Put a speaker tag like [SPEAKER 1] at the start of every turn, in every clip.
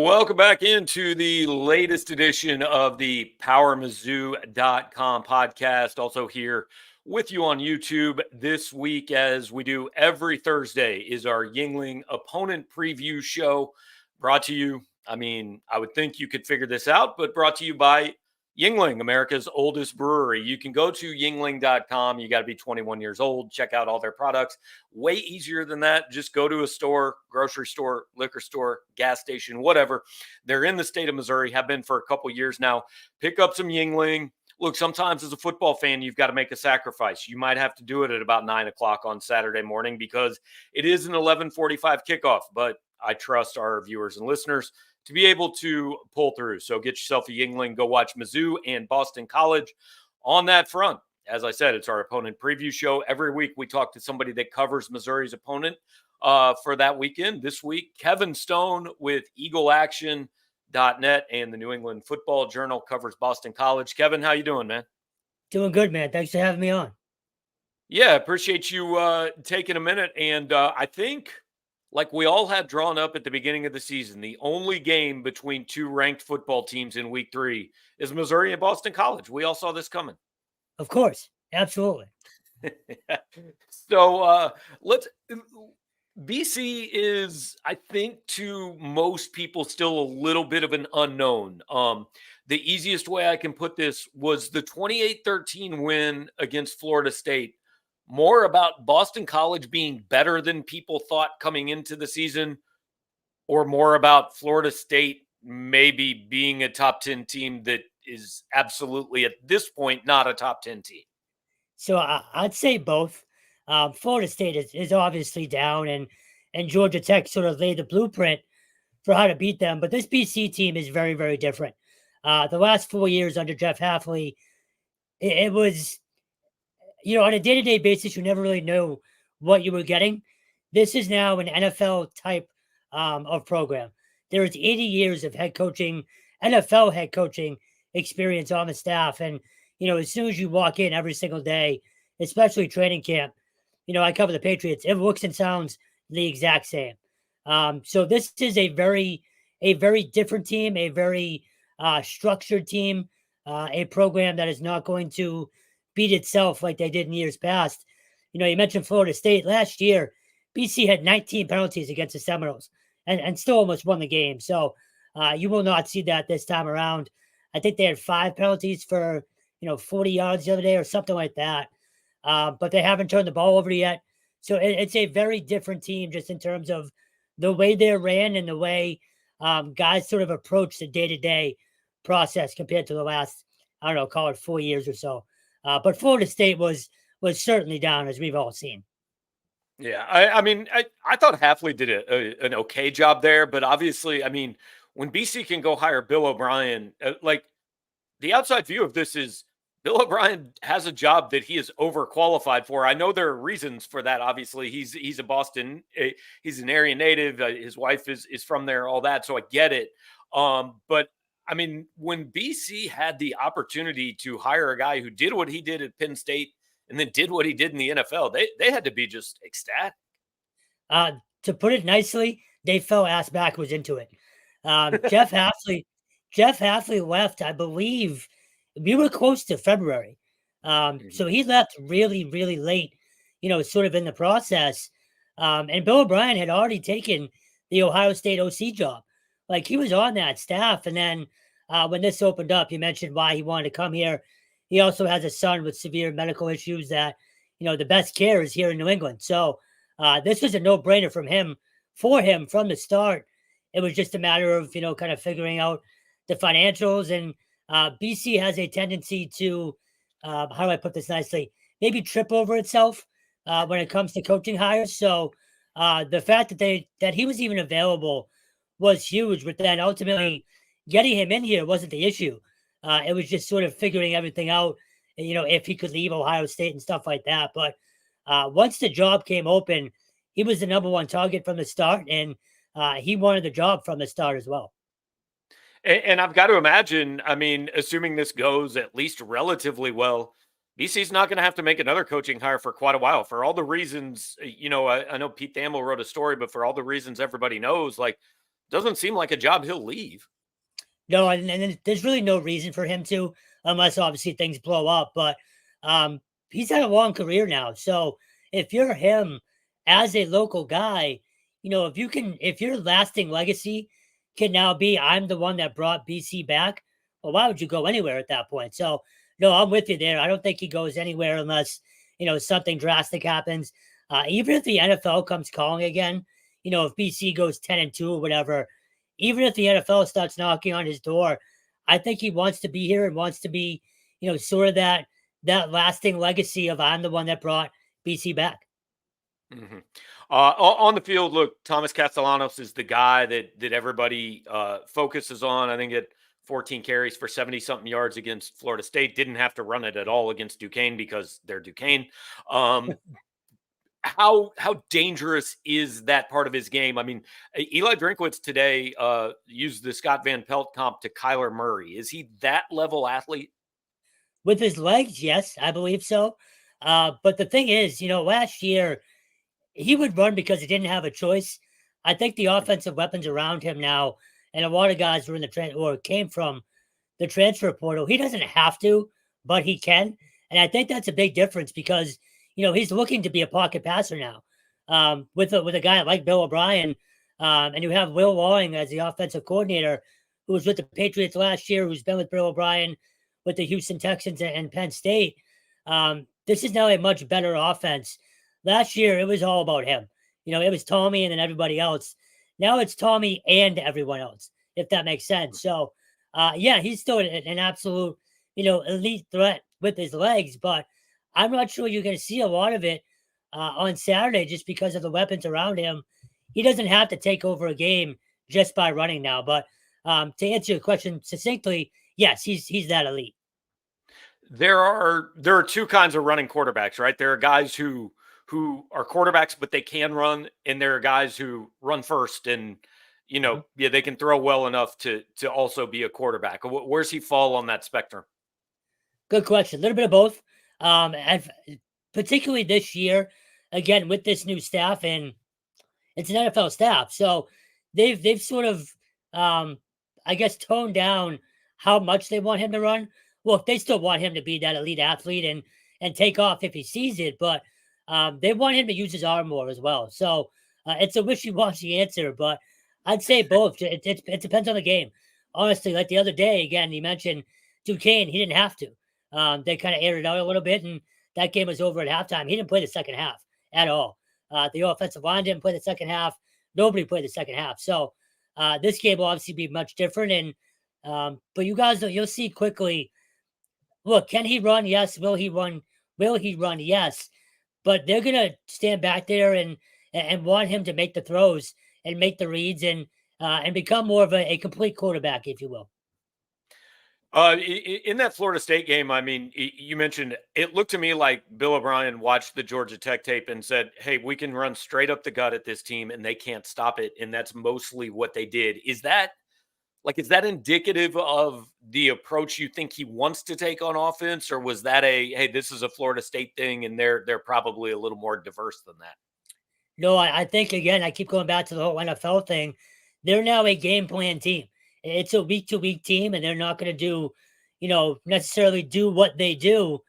[SPEAKER 1] Welcome back into the latest edition of the PowerMizzou.com podcast. Also here with you on YouTube this week, as we do every Thursday, is our Yuengling opponent preview show brought to you. I would think you could figure this out, but brought to you by Yuengling, America's oldest brewery. You can go to Yuengling.com. You got to be 21 years old. Check out all their products. Way easier than that. Just go to a store, grocery store, liquor store, gas station, whatever. They're in the state of Missouri, have been for a couple years now. Pick up some Yuengling. Look, sometimes as a football fan, you've got to make a sacrifice. You might have to do it at about 9 o'clock on Saturday morning because it is an 11:45 kickoff. But I trust our viewers and listeners to be able to pull through. So get yourself a Yuengling, go watch Mizzou and Boston College on that front. As I said, it's our opponent preview show. Every week we talk to somebody that covers Missouri's opponent for that weekend. This week, Kevin Stone with EagleAction.net and the New England Football Journal covers Boston College. Kevin, how you doing, man?
[SPEAKER 2] Doing good, man. Thanks for having me on.
[SPEAKER 1] Yeah, appreciate you taking a minute. And I think, like we all had drawn up at the beginning of the season, the only game between two ranked football teams in week 3 is Missouri and Boston College. We all saw this coming.
[SPEAKER 2] Of course. Absolutely.
[SPEAKER 1] So BC is, I think, to most people still a little bit of an unknown. The easiest way I can put this was the 28-13 win against Florida State. More about Boston College being better than people thought coming into the season, or more about Florida State maybe being a top 10 team that is absolutely at this point not a top 10 team?
[SPEAKER 2] So I'd say both. Florida State is obviously down, and Georgia Tech sort of laid the blueprint for how to beat them. But this BC team is very, very different. The last 4 years under Jeff Hafley, it was, on a day-to-day basis, you never really know what you were getting. This is now an NFL type of program. There is 80 years of head coaching, NFL head coaching experience on the staff. And, as soon as you walk in every single day, especially training camp, I cover the Patriots, it looks and sounds the exact same. So this is a very different team, a very structured team, a program that is not going to beat itself like they did in years past. You mentioned Florida State. Last year, BC had 19 penalties against the Seminoles and still almost won the game. So you will not see that this time around. I think they had 5 penalties for, 40 yards the other day or something like that. But they haven't turned the ball over yet. So it's a very different team just in terms of the way they're ran and the way guys sort of approach the day-to-day process compared to the last, call it 4 years or so. But Florida State was certainly down, as we've all seen.
[SPEAKER 1] Yeah, I thought Hafley did an okay job there, but obviously, when BC can go hire Bill O'Brien, the outside view of this is Bill O'Brien has a job that he is overqualified for. I know there are reasons for that. Obviously, he's a Boston, he's an area native. His wife is from there, all that. So I get it. But when BC had the opportunity to hire a guy who did what he did at Penn State and then did what he did in the NFL, they had to be just ecstatic.
[SPEAKER 2] To put it nicely, they fell ass backwards into it. Jeff Hafley left, I believe. We were close to February. So he left really, really late, sort of in the process. And Bill O'Brien had already taken the Ohio State OC job. Like, he was on that staff. And then when this opened up, you mentioned why he wanted to come here. He also has a son with severe medical issues that, the best care is here in New England. So this was a no-brainer for him from the start. It was just a matter of, kind of figuring out the financials. And BC has a tendency to, how do I put this nicely, maybe trip over itself when it comes to coaching hires. So the fact that he was even available was huge, but then ultimately getting him in here wasn't the issue. It was just sort of figuring everything out, if he could leave Ohio State and stuff like that. But once the job came open, he was the number one target from the start, and he wanted the job from the start as well.
[SPEAKER 1] And I've got to imagine, assuming this goes at least relatively well, BC's not going to have to make another coaching hire for quite a while for all the reasons, I know Pete Thamel wrote a story, but for all the reasons everybody knows, like, doesn't seem like a job he'll leave.
[SPEAKER 2] No, and there's really no reason for him to, unless obviously things blow up. But um, he's had a long career now, so if you're him as a local guy, if your lasting legacy can now be, I'm the one that brought BC back. Well, why would you go anywhere at that point? So, no, I'm with you there. I don't think he goes anywhere unless something drastic happens. Even if the NFL comes calling again, if BC goes 10-2 or whatever, even if the NFL starts knocking on his door, I think he wants to be here and wants to be, sort of that lasting legacy of I'm the one that brought BC back.
[SPEAKER 1] Mm-hmm. On the field, look, Thomas Castellanos is the guy that everybody focuses on. I think at 14 carries for 70 something yards against Florida State, didn't have to run it at all against Duquesne because they're Duquesne. How dangerous is that part of his game? I mean, Eli Drinkwitz today used the Scott Van Pelt comp to Kyler Murray. Is he that level athlete?
[SPEAKER 2] With his legs, yes, I believe so. But the thing is, last year he would run because he didn't have a choice. I think the offensive weapons around him now, and a lot of guys were in the or came from the transfer portal. He doesn't have to, but he can. And I think that's a big difference because, he's looking to be a pocket passer now. With a guy like Bill O'Brien, and you have Will Walling as the offensive coordinator, who was with the Patriots last year, who's been with Bill O'Brien with the Houston Texans and Penn State. This is now a much better offense. Last year, it was all about him. It was Tommy and then everybody else. Now it's Tommy and everyone else, if that makes sense. So, yeah, he's still an absolute, elite threat with his legs, but I'm not sure you're going to see a lot of it on Saturday just because of the weapons around him. He doesn't have to take over a game just by running now. But to answer your question succinctly, yes, he's that elite.
[SPEAKER 1] There are two kinds of running quarterbacks, right? There are guys who are quarterbacks, but they can run, and there are guys who run first and yeah, they can throw well enough to also be a quarterback. Where's he fall on that spectrum?
[SPEAKER 2] Good question. A little bit of both. And particularly this year, again, with this new staff, and it's an NFL staff. So they've sort of I guess toned down how much they want him to run. Well, they still want him to be that elite athlete and take off if he sees it, but they want him to use his arm more as well. So it's a wishy-washy answer, but I'd say both. It depends on the game. Honestly, like the other day, again, you mentioned Duquesne, he didn't have to. They kind of aired it out a little bit, and that game was over at halftime. He didn't play the second half at all. The offensive line didn't play the second half. Nobody played the second half. So this game will obviously be much different. And but you guys, you'll see quickly. Look, can he run? Yes. Will he run? Will he run? Yes. But they're gonna stand back there and want him to make the throws and make the reads and become more of a complete quarterback, if you will.
[SPEAKER 1] In that Florida State game, I mean, you mentioned it looked to me like Bill O'Brien watched the Georgia Tech tape and said, "Hey, we can run straight up the gut at this team, and they can't stop it." And that's mostly what they did. Is that indicative of the approach you think he wants to take on offense, or was that hey, this is a Florida State thing, and they're probably a little more diverse than that?
[SPEAKER 2] No, I think again, I keep going back to the whole NFL thing. They're now a game plan team. It's a week to week team, and they're not going to do, necessarily do what they do,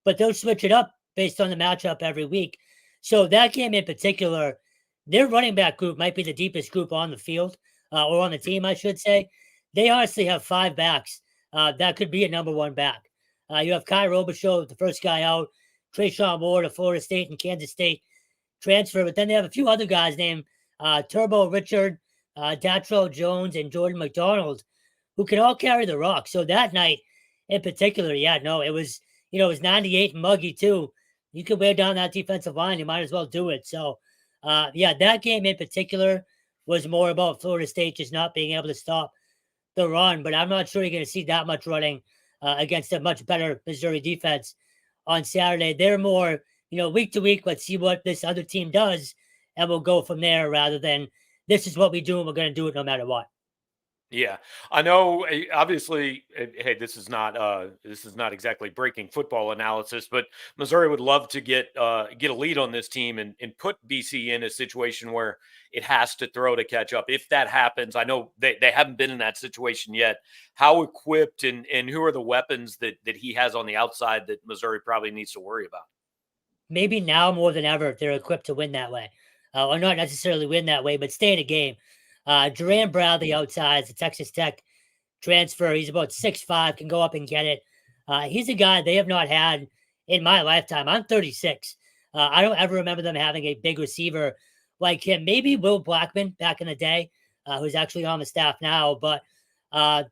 [SPEAKER 2] but they'll switch it up based on the matchup every week. So that game in particular, their running back group might be the deepest group on the field or on the team, I should say. They honestly have five backs that could be a number one back. You have Kai Robichaux, the first guy out, Trayshawn Ward of Florida State and Kansas State transfer, but then they have a few other guys named Turbo Richard, Datrell Jones, and Jordan McDonald, who can all carry the rock. So that night in particular, yeah, no, it was 98 and muggy too. You could wear down that defensive line, you might as well do it. So, yeah, that game in particular was more about Florida State just not being able to stop the run, but I'm not sure you're going to see that much running against a much better Missouri defense on Saturday. They're more, week to week, let's see what this other team does, and we'll go from there rather than this is what we do and we're going to do it no matter what.
[SPEAKER 1] Yeah, I know. Obviously, hey, this is not exactly breaking football analysis, but Missouri would love to get a lead on this team and put BC in a situation where it has to throw to catch up. If that happens, I know they haven't been in that situation yet. How equipped and who are the weapons that he has on the outside that Missouri probably needs to worry about?
[SPEAKER 2] Maybe now more than ever, they're equipped to win that way, or not necessarily win that way, but stay in a game. Duran Bradley outside is a Texas Tech transfer. He's about 6'5", can go up and get it. He's a guy they have not had in my lifetime. I'm 36. I don't ever remember them having a big receiver like him. Maybe Will Blackman back in the day, who's actually on the staff now. But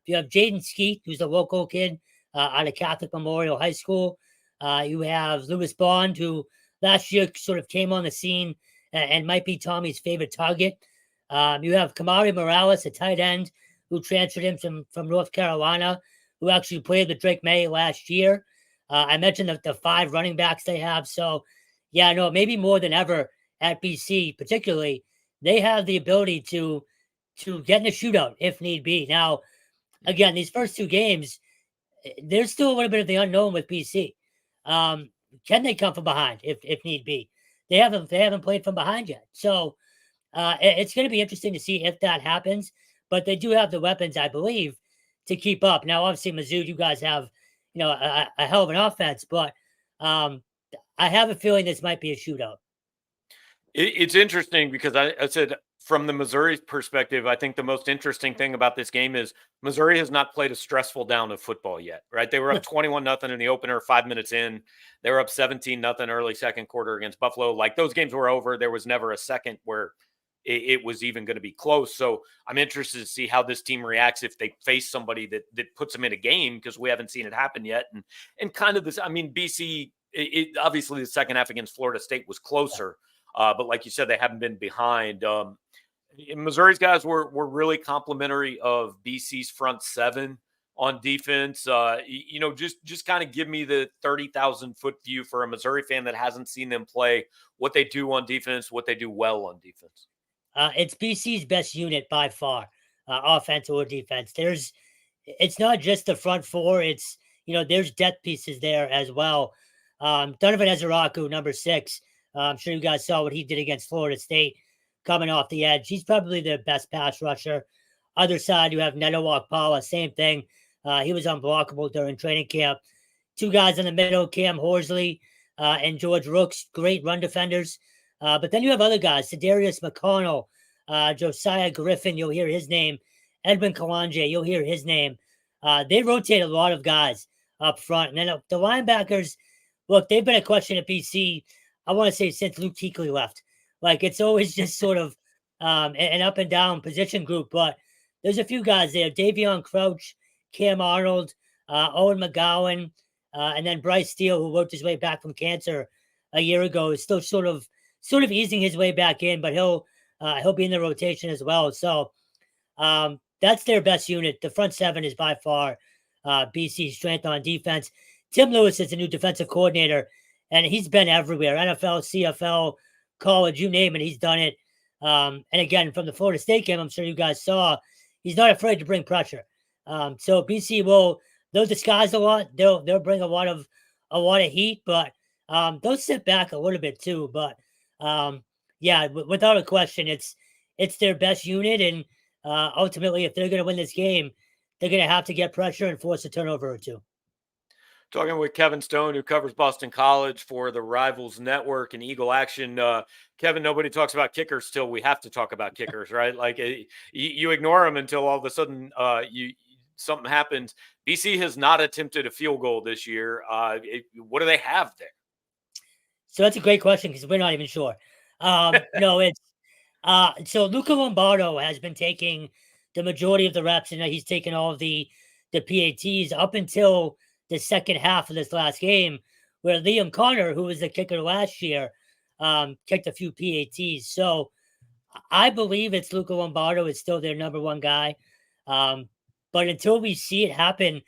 [SPEAKER 2] you have Jaden Skeet, who's a local kid out of Catholic Memorial High School. You have Lewis Bond, who last year sort of came on the scene and might be Tommy's favorite target. You have Kamari Morales, a tight end, who transferred in from North Carolina, who actually played with Drake May last year. I mentioned the five running backs they have. So, yeah, no, maybe more than ever at BC, particularly, they have the ability to get in a shootout if need be. Now, again, these first two games, there's still a little bit of the unknown with BC. Um, can they come from behind if need be? They haven't played from behind yet. So it's going to be interesting to see if that happens. But they do have the weapons, I believe, to keep up. Now, obviously, Mizzou, you guys have a hell of an offense, but um, I have a feeling this might be a shootout.
[SPEAKER 1] It's interesting because I said from the Missouri perspective, I think the most interesting thing about this game is Missouri has not played a stressful down of football yet, right? They were up 21-0 in the opener 5 minutes in. They were up 17-0 early second quarter against Buffalo. Like those games were over. There was never a second where it was even going to be close. So I'm interested to see how this team reacts if they face somebody that puts them in a game because we haven't seen it happen yet. And kind of this, I mean, BC, obviously the second half against Florida State was closer. But like you said, they haven't been behind. Missouri's guys were really complimentary of BC's front seven on defense. Just kind of give me the 30,000-foot view for a Missouri fan that hasn't seen them play, what they do on defense, what they do well on defense.
[SPEAKER 2] It's BC's best unit by far, offense or defense. It's not just the front four. There's depth pieces there as well. Donovan Ezeraku, number 6. I'm sure you guys saw what he did against Florida State coming off the edge. He's probably their best pass rusher. Other side, you have Neto Wakpala, same thing. He was unblockable during training camp. Two guys in the middle, Cam Horsley and George Rooks, great run defenders. But then you have other guys, Sedarius McConnell, Josiah Griffin, you'll hear his name. Edwin Kalanje, you'll hear his name. They rotate a lot of guys up front. And then the linebackers, look, they've been a question at BC, I want to say, since Luke Kuechly left. Like, it's always just sort of an up and down position group. But there's a few guys there. Davion Crouch, Cam Arnold, Owen McGowan, and then Bryce Steele, who worked his way back from cancer a year ago, is still sort of easing his way back in, but he'll be in the rotation as well. So that's their best unit. The front seven is by far BC's strength on defense. Tim Lewis is the new defensive coordinator, and he's been everywhere: NFL, CFL, college, you name it, he's done it. And again, from the Florida State game, I'm sure you guys saw, he's not afraid to bring pressure. So BC they'll disguise a lot. They'll bring a lot of heat, but they'll sit back a little bit too. But yeah, without a question, it's their best unit, and ultimately, if they're going to win this game, they're going to have to get pressure and force a turnover or two.
[SPEAKER 1] Talking with Kevin Stone, who covers Boston College for the Rivals Network and Eagle Action. Kevin, nobody talks about kickers till we have to talk about kickers, right? Like you ignore them until all of a sudden something happens. BC has not attempted a field goal this year. What do they have there?
[SPEAKER 2] So that's a great question because we're not even sure. No, it's so Luca Lombardo has been taking the majority of the reps, and he's taken all of the PATs up until the second half of this last game, where Liam Connor, who was the kicker last year, kicked a few PATs. So I believe it's Luca Lombardo is still their number one guy. But until we see it happen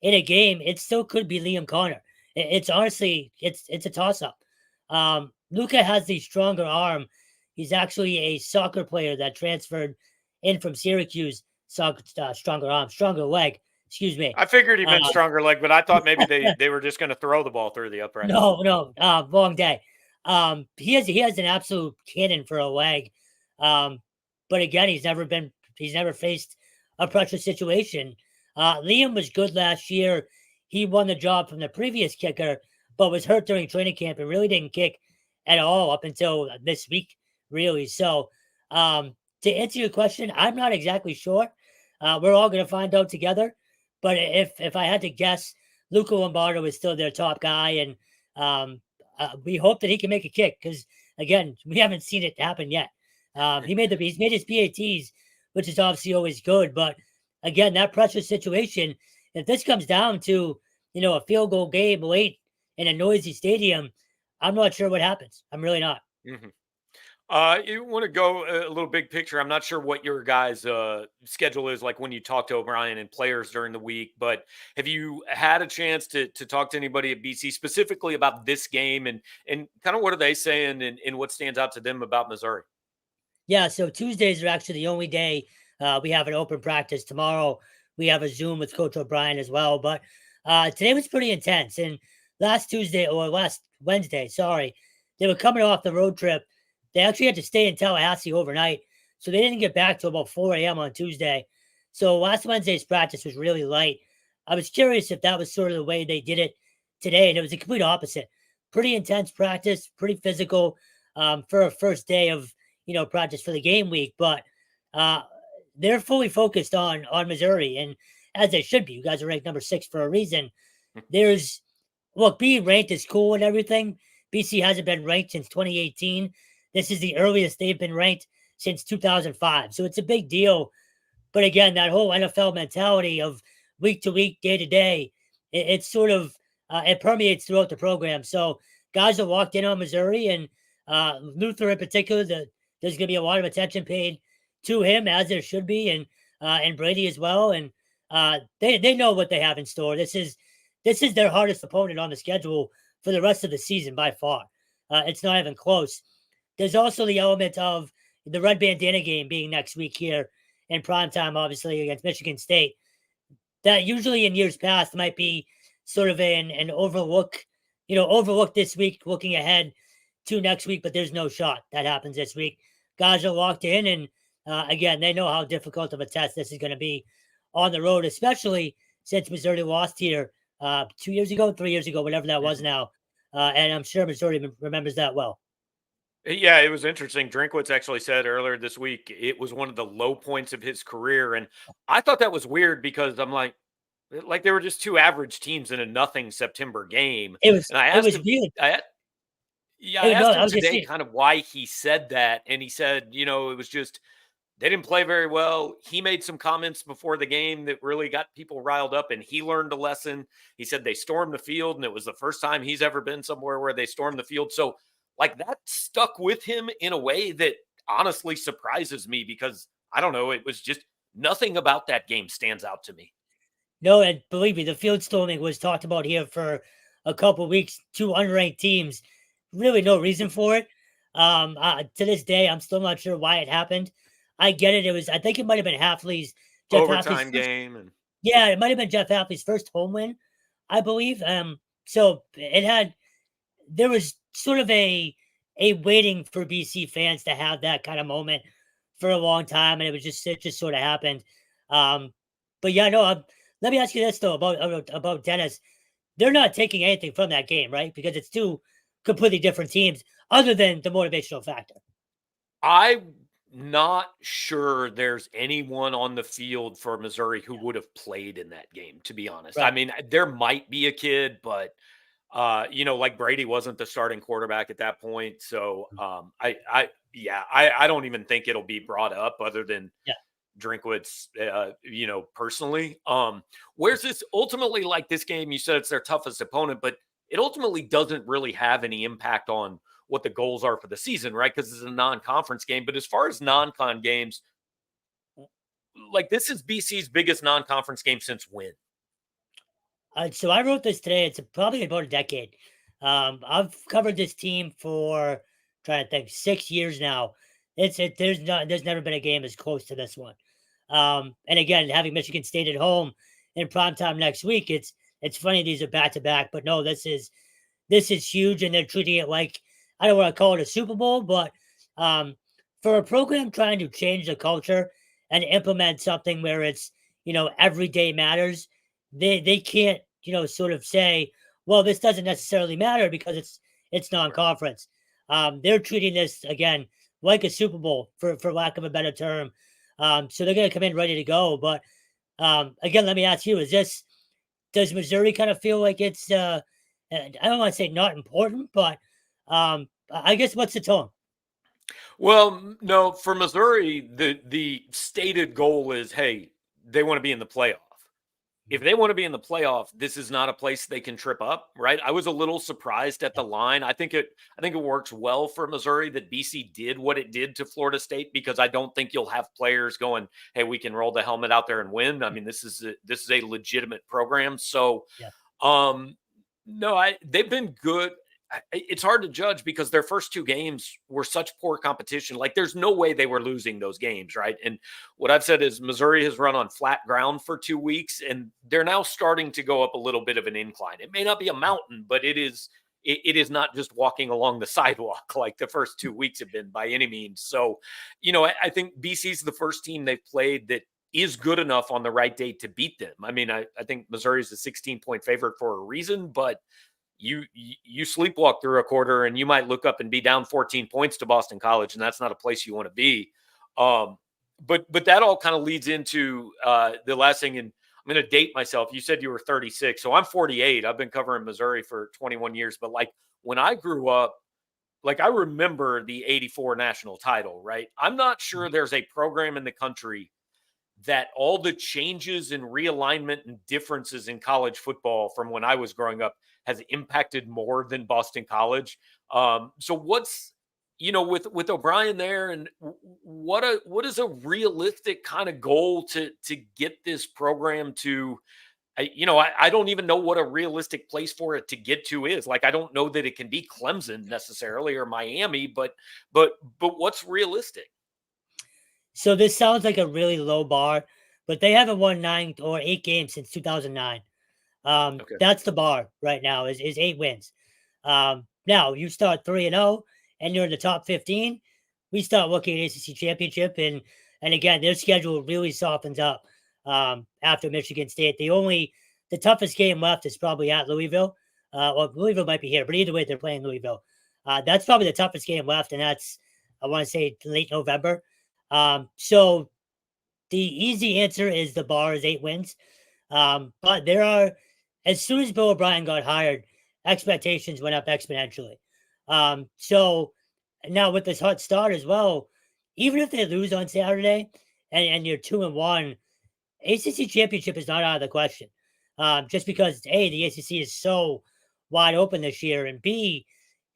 [SPEAKER 2] in a game, it still could be Liam Connor. It's honestly, it's a toss-up. Luca has the stronger arm. He's actually a soccer player that transferred in from Syracuse. stronger arm, stronger leg. Excuse me.
[SPEAKER 1] I figured he meant
[SPEAKER 2] Um,
[SPEAKER 1] stronger leg, but I thought maybe they were just going to throw the ball through the uprights.
[SPEAKER 2] no, wrong day. He has an absolute cannon for a leg. Um, but again, he's never faced a pressure situation. Liam was good last year. He won the job from the previous kicker, but was hurt during training camp and really didn't kick at all up until this week, really. So, to answer your question, I'm not exactly sure. We're all going to find out together. But if I had to guess, Luca Lombardo is still their top guy, and we hope that he can make a kick because again, we haven't seen it happen yet. He's made his PATs, which is obviously always good. But again, that pressure situation, if this comes down to a field goal game late in a noisy stadium, I'm not sure what happens. I'm really not.
[SPEAKER 1] Hmm. You want to go a little big picture. I'm not sure what your guys' schedule is like when you talk to O'Brien and players during the week, but have you had a chance to talk to anybody at BC specifically about this game and kind of what are they saying and what stands out to them about Missouri?
[SPEAKER 2] Yeah, so Tuesdays are actually the only day we have an open practice. Tomorrow we have a Zoom with Coach O'Brien as well. But today was pretty intense. And last Wednesday, sorry, they were coming off the road trip. They actually had to stay in Tallahassee overnight. So they didn't get back till about 4 a.m. on Tuesday. So last Wednesday's practice was really light. I was curious if that was sort of the way they did it today. And it was the complete opposite. Pretty intense practice, pretty physical for a first day of practice for the game week, but uh, they're fully focused on Missouri, and as they should be. You guys are ranked number 6 for a reason. There's Look, being ranked is cool and everything. BC hasn't been ranked since 2018. This is the earliest they've been ranked since 2005, so it's a big deal. But again, that whole NFL mentality of week to week, day to day, it's sort of it permeates throughout the program. So guys are locked in on Missouri and Luther in particular. There's going to be a lot of attention paid to him, as there should be, and Brady as well. And they know what they have in store. This is their hardest opponent on the schedule for the rest of the season by far. It's not even close. There's also the element of the red bandana game being next week here in prime time, obviously against Michigan State. That usually in years past might be sort of an overlook this week, looking ahead to next week, but there's no shot that happens this week. Guys are locked in, and again, they know how difficult of a test this is going to be on the road, especially since Missouri lost here 2 years ago, 3 years ago, whatever that was
[SPEAKER 1] Mhm.
[SPEAKER 2] now. And I'm sure Missouri remembers that well.
[SPEAKER 1] Yeah, it was interesting. Drinkwitz actually said earlier this week it was one of the low points of his career, and I thought that was weird because I'm like they were just two average teams in a nothing September game,
[SPEAKER 2] It was
[SPEAKER 1] and I
[SPEAKER 2] it
[SPEAKER 1] asked
[SPEAKER 2] was
[SPEAKER 1] him,
[SPEAKER 2] weird.
[SPEAKER 1] I
[SPEAKER 2] No,
[SPEAKER 1] asked
[SPEAKER 2] I
[SPEAKER 1] him
[SPEAKER 2] was just
[SPEAKER 1] today
[SPEAKER 2] saying
[SPEAKER 1] kind of why he said that, and he said, it was just they didn't play very well. He made some comments before the game that really got people riled up, and he learned a lesson. He said they stormed the field, and it was the first time he's ever been somewhere where they stormed the field. So, like, that stuck with him in a way that honestly surprises me because I don't know. It was just nothing about that game stands out to me.
[SPEAKER 2] no, and believe me, the field storming was talked about here for a couple weeks. Two unranked teams, really no reason for it. To this day, I'm still not sure why it happened. I get it. I think it might have been Jeff Hafley's
[SPEAKER 1] Overtime
[SPEAKER 2] first.
[SPEAKER 1] game, and
[SPEAKER 2] Yeah, it might have been Jeff Hafley's first home win, I believe. So there was sort of a waiting for BC fans to have that kind of moment for a long time, and it just sort of happened. Um, but yeah, no. Let me ask you this though about Dennis. They're not taking anything from that game, right? Because it's two completely different teams, other than the motivational factor.
[SPEAKER 1] I'm not sure there's anyone on the field for Missouri who would have played in that game, to be honest. I
[SPEAKER 2] Right.
[SPEAKER 1] mean, there might be a kid, but like Brady wasn't the starting quarterback at that point. So I don't even think it'll be brought up other than
[SPEAKER 2] Yeah.
[SPEAKER 1] Drinkwitz, personally. Where's this ultimately like this game? You said it's their toughest opponent, but it ultimately doesn't really have any impact on what the goals are for the season, right? Because it's a non-conference game. But as far as non-con games, like this is BC's biggest non-conference game since when?
[SPEAKER 2] So I wrote this today. It's probably about a decade. I've covered this team for trying to think 6 years now. There's never been a game as close to this one. And again, having Michigan State at home in primetime next week, it's funny these are back to back, but no, this is huge, and they're treating it like, I don't want to call it a Super Bowl, but um, for a program trying to change the culture and implement something where it's every day matters, they can't sort of say, well, this doesn't necessarily matter because it's
[SPEAKER 1] Right.
[SPEAKER 2] non-conference. They're treating this again like a Super Bowl, for lack of a better term. So they're going to come in ready to go. But again, let me ask you: does Missouri kind of feel like it's and I don't want to say not important, but I guess what's the tone?
[SPEAKER 1] Well, no, for Missouri, the stated goal is, hey, they want to be in the playoff. If they want to be in the playoff, this is not a place they can trip up, right? I was a little surprised at
[SPEAKER 2] Yeah.
[SPEAKER 1] the line. I think it works well for Missouri that BC did what it did to Florida State, because I don't think you'll have players going, "Hey, we can roll the helmet out there and win." I mean, this is a legitimate program. So,
[SPEAKER 2] Yeah.
[SPEAKER 1] no, they've been good. It's hard to judge because their first two games were such poor competition. Like, there's no way they were losing those games, right? And what I've said is Missouri has run on flat ground for 2 weeks, and they're now starting to go up a little bit of an incline. It may not be a mountain, but it is not just walking along the sidewalk like the first 2 weeks have been by any means. So, I think BC's the first team they've played that is good enough on the right day to beat them. I mean, I think Missouri's a 16-point favorite for a reason, but you sleepwalk through a quarter and you might look up and be down 14 points to Boston College, and that's not a place you want to be. Um, but that all kind of leads into the last thing, and I'm going to date myself. You said you were 36, so I'm 48. I've been covering Missouri for 21 years, but like when I grew up, like I remember the '84 national title, right? I'm not sure there's a program in the country that all the changes and realignment and differences in college football from when I was growing up has impacted more than Boston College. So what's with O'Brien there, and what is a realistic kind of goal to get this program to? I don't even know what a realistic place for it to get to is. Like, I don't know that it can be Clemson necessarily or Miami, but what's realistic?
[SPEAKER 2] So this sounds like a really low bar, but they haven't won 9 or 8 games since 2009.
[SPEAKER 1] Okay.
[SPEAKER 2] That's the bar right now is 8 wins. Now you start 3-0 and you're in the top 15. We start looking at ACC championship, and again their schedule really softens up after Michigan State. The toughest game left is probably at Louisville. Well, Louisville might be here, but either way they're playing Louisville. That's probably the toughest game left, and that's, I want to say, late November. So the easy answer is the bar is 8 wins. But as soon as Bill O'Brien got hired, expectations went up exponentially. So now with this hot start as well, even if they lose on Saturday and you're 2-1, ACC championship is not out of the question. Just because A, the ACC is so wide open this year, and B,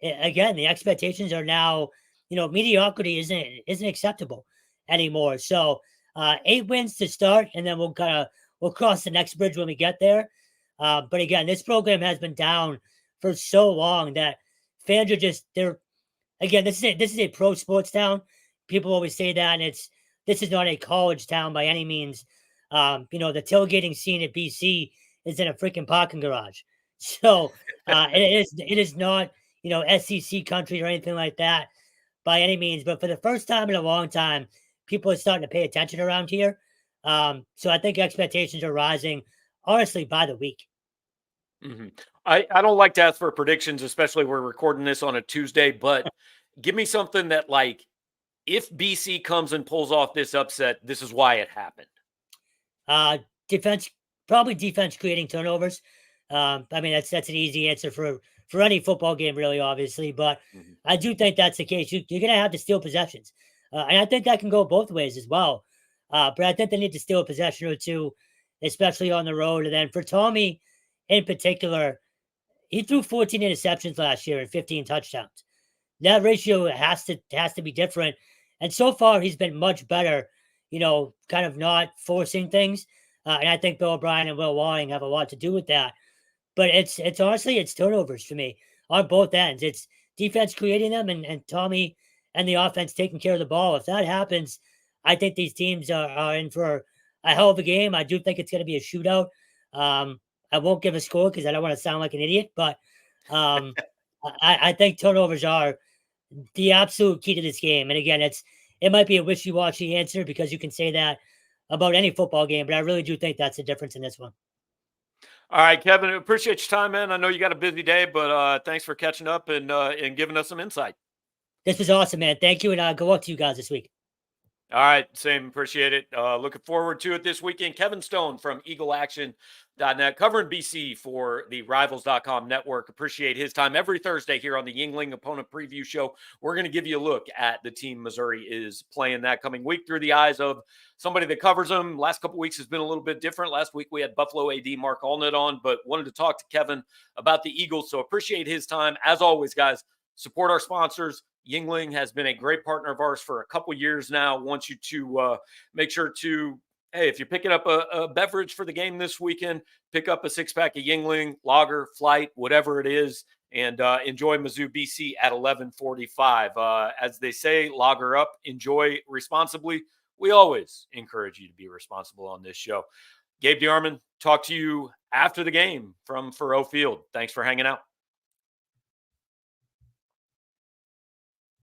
[SPEAKER 2] again, the expectations are now, mediocrity isn't acceptable anymore. So 8 wins to start, and then we'll cross the next bridge when we get there. But again, this program has been down for so long that fans are they're again. This is a pro sports town. People always say that, and this is not a college town by any means. The tailgating scene at BC is in a freaking parking garage. So it is not SEC country or anything like that by any means. But for the first time in a long time, people are starting to pay attention around here. So I think expectations are rising, honestly, by the week.
[SPEAKER 1] Mhm. I don't like to ask for predictions, especially we're recording this on a Tuesday, but give me something that, like, if BC comes and pulls off this upset, this is why it happened.
[SPEAKER 2] Uh, defense, probably defense creating turnovers. I mean, that's an easy answer for any football game, really, obviously. But
[SPEAKER 1] Mhm.
[SPEAKER 2] I do think that's the case. You're going to have to steal possessions, and I think that can go both ways as well. But I think they need to steal a possession or two, especially on the road. And then for Tommy, in particular, he threw 14 interceptions last year and 15 touchdowns. That ratio has to be different. And so far, he's been much better. Kind of not forcing things. And I think Bill O'Brien and Will Walling have a lot to do with that. But it's honestly it's turnovers for me on both ends. It's defense creating them, and Tommy and the offense taking care of the ball. If that happens, I think these teams are in for a hell of a game. I do think it's going to be a shootout. I won't give a score because I don't want to sound like an idiot, but um, I think turnovers are the absolute key to this game. And again, it might be a wishy-washy answer because you can say that about any football game, but I really do think that's the difference in this one.
[SPEAKER 1] All right, Kevin, appreciate your time, man. I know you got a busy day, but thanks for catching up and giving us some insight.
[SPEAKER 2] This was awesome, man. Thank you, and good luck to you guys this week.
[SPEAKER 1] All right, same. Appreciate it. Looking forward to it this weekend. Kevin Stone from EagleAction.net covering BC for the Rivals.com network. Appreciate his time every Thursday here on the Yuengling Opponent Preview Show. We're going to give you a look at the team Missouri is playing that coming week through the eyes of somebody that covers them. Last couple weeks has been a little bit different. Last week we had Buffalo AD Mark Allnut on, but wanted to talk to Kevin about the Eagles. So appreciate his time. As always, guys, support our sponsors. Yuengling has been a great partner of ours for a couple years now. Want you to make sure to, hey, if you're picking up a beverage for the game this weekend, pick up a 6-pack of Yuengling, lager, flight, whatever it is, and enjoy Mizzou BC at 11:45. As they say, lager up, enjoy responsibly. We always encourage you to be responsible on this show. Gabe DeArmond, talk to you after the game from Faroe Field. Thanks for hanging out.